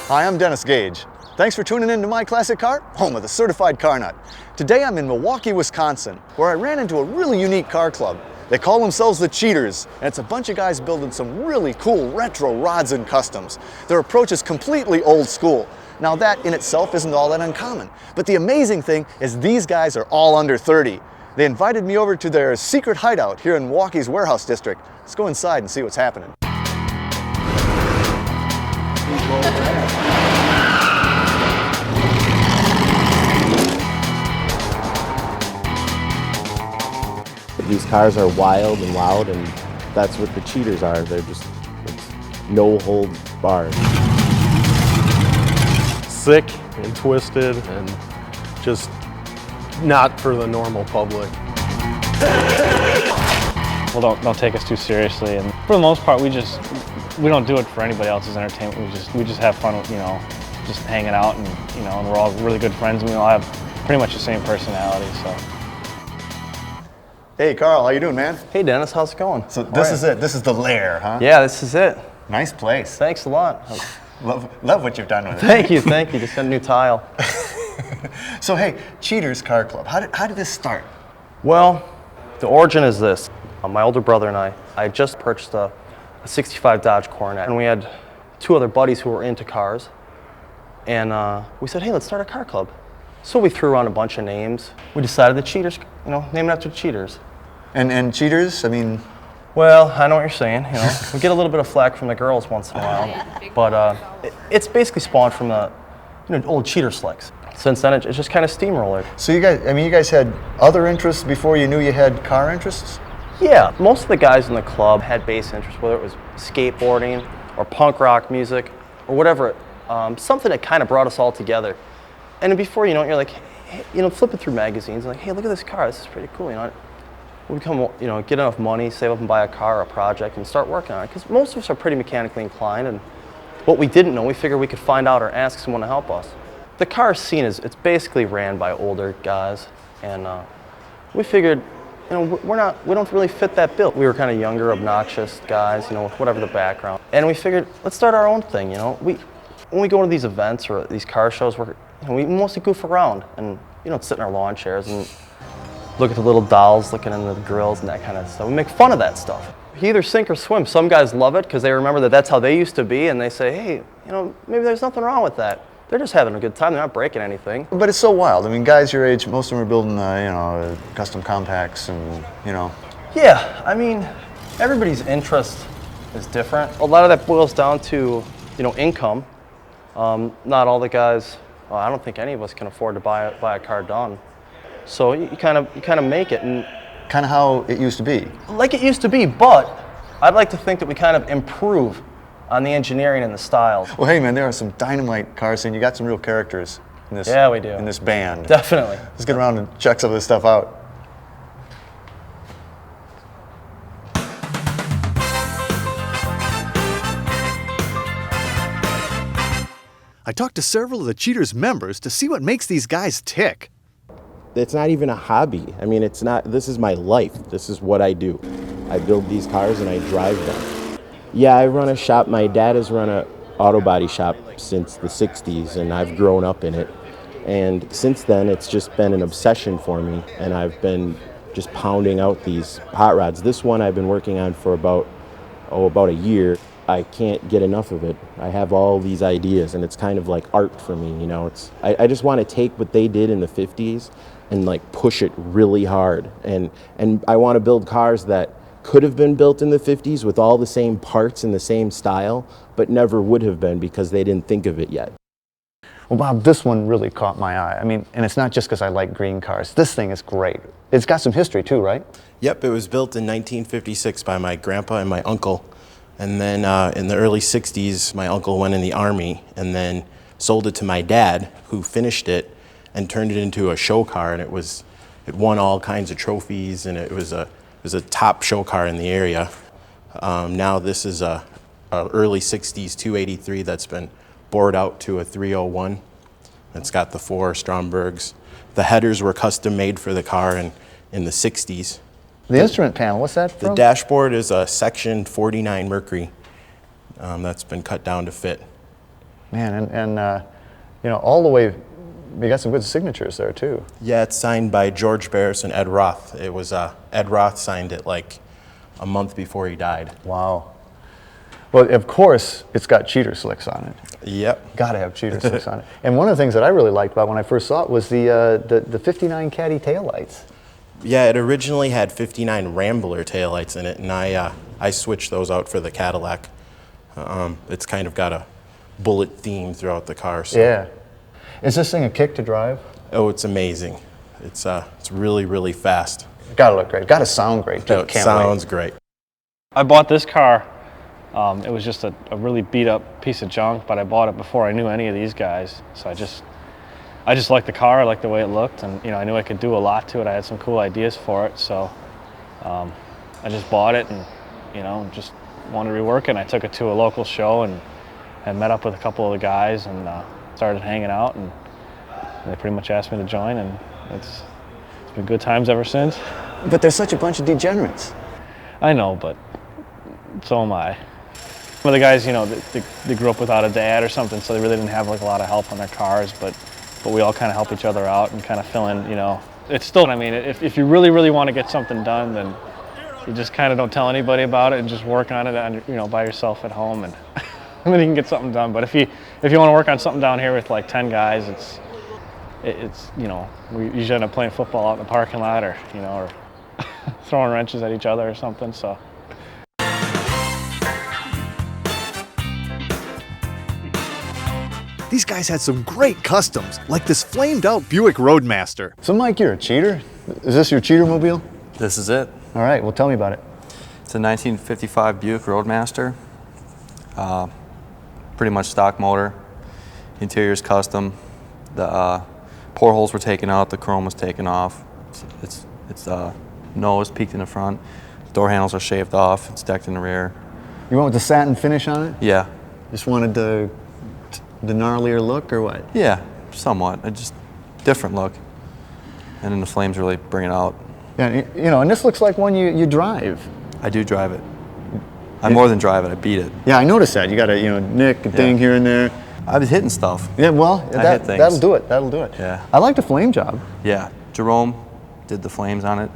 Hi, I'm Dennis Gage. Thanks for tuning in to My Classic Car, home of the certified car nut. Today I'm in Milwaukee, Wisconsin, where I ran into a really unique car club. They call themselves the Cheaters, and it's a bunch of guys building some really cool retro rods and customs. Their approach is completely old school. Now that in itself isn't all that uncommon, but the amazing thing is these guys are all under 30. They invited me over to their secret hideout here in Milwaukee's warehouse district. Let's go inside and see what's happening. These cars are wild and loud, and that's what the Cheaters are. They're just no holds barred. Sick and twisted and just not for the normal public. Well, don't take us too seriously, and for the most part, we don't do it for anybody else's entertainment. We just have fun, just hanging out, and and we're all really good friends, and we all have pretty much the same personality. So. Hey Carl, how you doing, man? Hey Dennis, how's it going? So this is it. This is the lair, huh? Yeah, this is it. Nice place. Thanks a lot. Love what you've done with it. Thank you. Just got a new tile. So hey, Cheaters Car Club. How did this start? Well, the origin is this. My older brother and I just purchased a 65 Dodge Coronet, and we had two other buddies who were into cars, and we said, hey, let's start a car club. So we threw around a bunch of names. We decided the Cheaters, name it after the Cheaters. And Cheaters, I mean... Well, I know what you're saying, We get a little bit of flack from the girls once in a while, but it's basically spawned from the old Cheater slicks. Since then, it's just kind of steamrolled. So you guys had other interests before you knew you had car interests? Yeah, most of the guys in the club had bass interests, whether it was skateboarding or punk rock music or whatever, something that kind of brought us all together. And before you know it, you're like, hey, flipping through magazines, like, hey, look at this car, this is pretty cool, We become, get enough money, save up and buy a car or a project and start working on it. Because most of us are pretty mechanically inclined, and what we didn't know, we figured we could find out or ask someone to help us. The car scene it's basically ran by older guys, and we figured, we don't really fit that bill. We were kind of younger, obnoxious guys, with whatever the background. And we figured, let's start our own thing, When we go to these events or these car shows, we mostly goof around and, sit in our lawn chairs and look at the little dolls looking into the grills and that kind of stuff. We make fun of that stuff. You either sink or swim. Some guys love it because they remember that that's how they used to be, and they say, hey, maybe there's nothing wrong with that. They're just having a good time. They're not breaking anything. But it's so wild. I mean, guys your age, most of them are building, custom compacts and, Yeah, I mean, everybody's interest is different. A lot of that boils down to, income. Not all the guys, I don't think any of us can afford to buy a car done. So you kind of make it, and kind of how it used to be. Like it used to be, but I'd like to think that we kind of improve on the engineering and the styles. Well, hey man, there are some dynamite cars, and you got some real characters in this. Yeah, we do. In this band. Definitely. Let's get around and check some of this stuff out. I talked to several of the Cheaters members to see what makes these guys tick. It's not even a hobby. I mean, this is my life. This is what I do. I build these cars and I drive them. Yeah, I run a shop. My dad has run an auto body shop since the 60s, and I've grown up in it. And since then, it's just been an obsession for me, and I've been just pounding out these hot rods. This one I've been working on for about a year. I can't get enough of it. I have all these ideas, and it's kind of like art for me, I just want to take what they did in the 50s and push it really hard. And I want to build cars that could have been built in the 50s with all the same parts and the same style, but never would have been because they didn't think of it yet. Well, Bob, this one really caught my eye. I mean, and it's not just because I like green cars. This thing is great. It's got some history too, right? Yep, it was built in 1956 by my grandpa and my uncle. And then in the early 60s, my uncle went in the Army and then sold it to my dad, who finished it and turned it into a show car. And it won all kinds of trophies, and it was a top show car in the area. Now this is a early 60s 283 that's been bored out to a 301. It's got the 4 Strombergs. The headers were custom made for the car in the 60s. The instrument panel, what's that from? The dashboard is a section 49 Mercury that's been cut down to fit. Man, and you know, all the way, you got some good signatures there too. Yeah, it's signed by George Barris and Ed Roth. It was Ed Roth signed it like a month before he died. Wow. Well, of course, it's got cheater slicks on it. Yep. Got to have cheater slicks on it. And one of the things that I really liked about when I first saw it was the 59 Caddy taillights. Yeah, it originally had 59 Rambler taillights in it, and I switched those out for the Cadillac. It's kind of got a bullet theme throughout the car. So. Yeah. Is this thing a kick to drive? Oh, it's amazing. It's really, really fast. Got to look great. Got to sound great too. It sounds great. I bought this car. It was just a really beat up piece of junk, but I bought it before I knew any of these guys. So I just liked the car. I liked the way it looked, and you know, I knew I could do a lot to it. I had some cool ideas for it, so I just bought it and you know, just wanted to rework it. And I took it to a local show and met up with a couple of the guys and started hanging out, and they pretty much asked me to join, and it's been good times ever since. But there's such a bunch of degenerates. I know, but so am I. Some of the guys, you know, they grew up without a dad or something, so they really didn't have like a lot of help on their cars, but we all kind of help each other out and kind of fill in, you know. It's still, I mean, if you really, really want to get something done, then you just kind of don't tell anybody about it and just work on it, you know, by yourself at home, and and then you can get something done. But if you want to work on something down here with like 10 guys, it's you know, we usually end up playing football out in the parking lot, or you know, or throwing wrenches at each other or something. So. These guys had some great customs, like this flamed out Buick Roadmaster. So Mike, you're a cheater? Is this your cheater mobile? This is it. All right, well tell me about it. It's a 1955 Buick Roadmaster. Pretty much stock motor. Interior's custom. The portholes were taken out, the chrome was taken off. It's nose peaked in the front. Door handles are shaved off, it's decked in the rear. You went with the satin finish on it? Yeah. Just wanted the gnarlier look, or what? Yeah, somewhat. A just different look. And then the flames really bring it out. Yeah, you know, and this looks like one you drive. I do drive it. I more than drive it, I beat it. Yeah, I noticed that. You got a, you know, nick, a ding here and there. I was hitting stuff. Yeah, well, I hit things. that'll do it. That'll do it. Yeah. I like the flame job. Yeah, Jerome did the flames on it.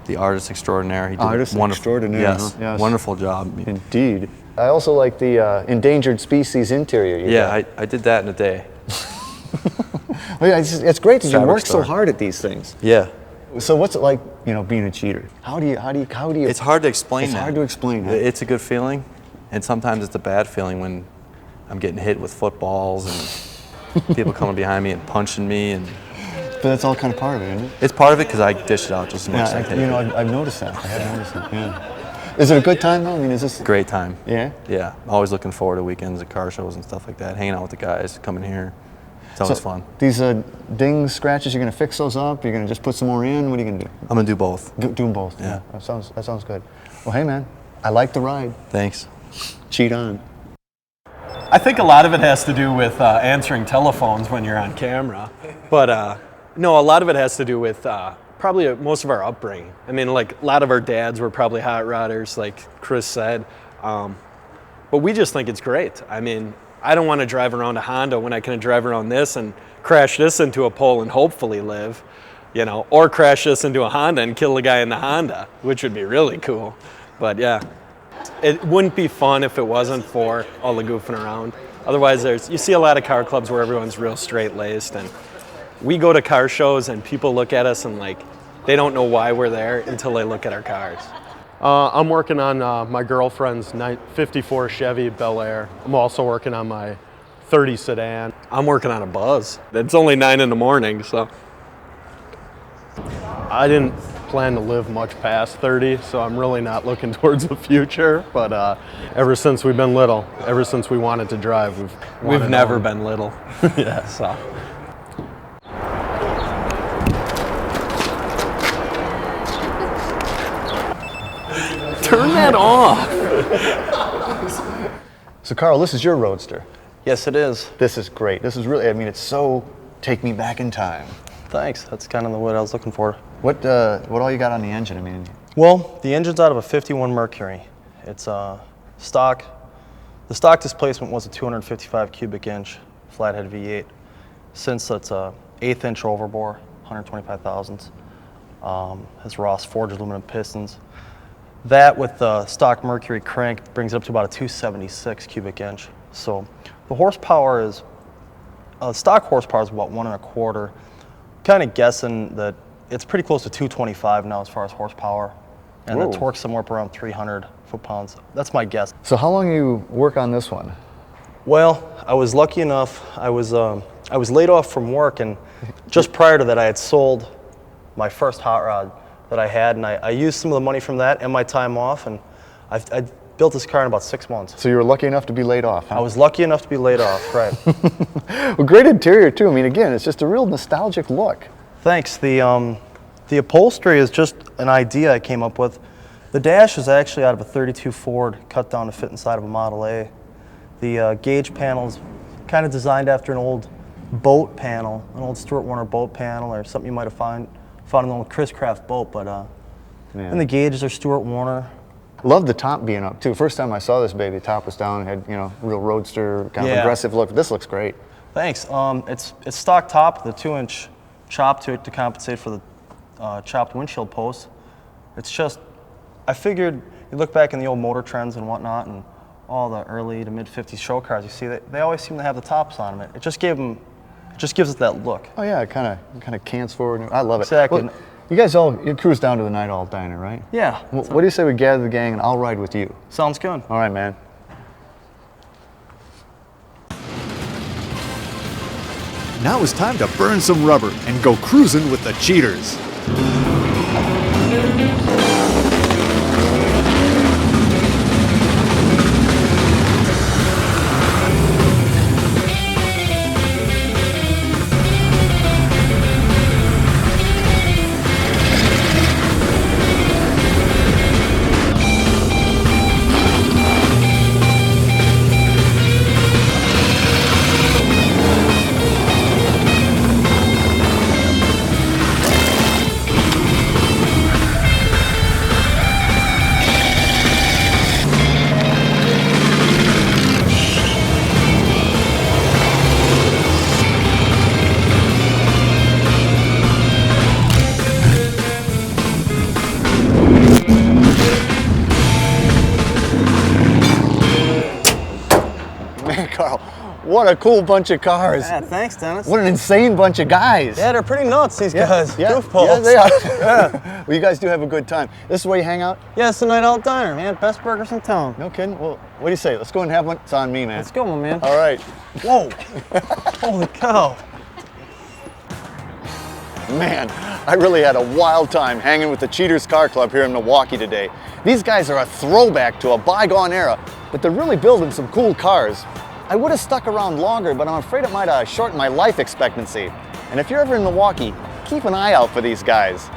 The artist extraordinaire. He did Artist wonderful, extraordinaire. Yes, Huh? Yes. wonderful job. Indeed. I also like the endangered species interior. I did that in a day. Well, yeah, it's great that you Fabric work so store. hard at these things. Yeah. So what's it like, you know, being a cheater? How do you? It's hard to explain. It's hard to explain. Huh? It's a good feeling, and sometimes it's a bad feeling when I'm getting hit with footballs and people coming behind me and punching me, and. But that's all kind of part of it, isn't it? It's part of it because I dish it out just as much as I Yeah, take you know, it. I've noticed that. I have noticed that. Yeah. Is it a good time though? I mean, is this? Great time. Yeah. Yeah. Always looking forward to weekends at car shows and stuff like that. Hanging out with the guys, coming here. It's always fun. These dings, scratches, you're gonna fix those up? You're gonna just put some more in? What are you gonna do? I'm gonna do both. Do them both. Yeah. That sounds good. Well, hey man, I like the ride. Thanks. Cheat on. I think a lot of it has to do with answering telephones when you're on camera. But no, a lot of it has to do with probably most of our upbringing. I mean, like a lot of our dads were probably hot rodders, like Chris said. But we just think it's great. I mean, I don't want to drive around a Honda when I can drive around this and crash this into a pole and hopefully live, you know, or crash this into a Honda and kill the guy in the Honda, which would be really cool. But yeah, it wouldn't be fun if it wasn't for all the goofing around. Otherwise, you see a lot of car clubs where everyone's real straight-laced, and we go to car shows and people look at us and like, they don't know why we're there until they look at our cars. I'm working on my girlfriend's 54 Chevy Bel Air. I'm also working on my 30 sedan. I'm working on a Buzz. It's only 9 in the morning, so. I didn't plan to live much past 30, so I'm really not looking towards the future. But ever since we've been little, ever since we wanted to drive, we've never been little. Yeah, so. Turn that off. So Carl, this is your Roadster. Yes, it is. This is great. This is really, I mean, it's so take me back in time. Thanks. That's kind of what I was looking for. What all you got on the engine? I mean, Well, the engine's out of a 51 Mercury. It's stock The stock displacement was a 255 cubic inch flathead V8. Since it's a 1/8 inch overbore, 125 thousandths, has Ross forged aluminum pistons. That with the stock Mercury crank brings it up to about a 276 cubic inch. So the horsepower is, stock horsepower is about 1 1/4. Kind of guessing that it's pretty close to 225 now as far as horsepower. And Whoa. the torque's somewhere up around 300 foot-pounds. That's my guess. So how long you work on this one? Well, I was lucky enough, I was laid off from work, and just prior to that I had sold my first hot rod that I had, and I used some of the money from that and my time off, and I built this car in about 6 months. So you were lucky enough to be laid off, huh? I was lucky enough to be laid off, right. Well, great interior too. I mean, again, it's just a real nostalgic look. Thanks. The upholstery is just an idea I came up with. The dash is actually out of a 32 Ford, cut down to fit inside of a Model A. The Gage panel's kind of designed after an old boat panel, an old Stuart Warner boat panel, or something you might have found an old Chris Craft boat, but and the gauges are Stuart Warner. Love the top being up too. First time I saw this baby, top was down, had, you know, real roadster kind of aggressive look. This looks great. Thanks. It's stock top, the 2-inch chop to it to compensate for the chopped windshield posts. It's just, I figured you look back in the old motor trends and whatnot, and all the early to mid 50s show cars, you see that they always seem to have the tops on them. It just gives it that look. Oh yeah, it kind of cants forward. I love it. Exactly. Well, you guys you cruise down to the Night Owl Diner, right? Yeah. What do you say we gather the gang and I'll ride with you? Sounds good. All right, man. Now it's time to burn some rubber and go cruising with the cheaters. Man, Carl, what a cool bunch of cars. Yeah, thanks, Dennis. What an insane bunch of guys. Yeah, they're pretty nuts, these guys. Yeah, Goofballs. they are. Yeah. Well, you guys do have a good time. This is where you hang out? Yeah, it's the Night Owl Diner, man. Best burgers in town. No kidding? Well, what do you say? Let's go and have one. It's on me, man. Let's go, my man. All right. Whoa. Holy cow. Man, I really had a wild time hanging with the Cheaters Car Club here in Milwaukee today. These guys are a throwback to a bygone era, but they're really building some cool cars. I would have stuck around longer, but I'm afraid it might shorten my life expectancy. And if you're ever in Milwaukee, keep an eye out for these guys.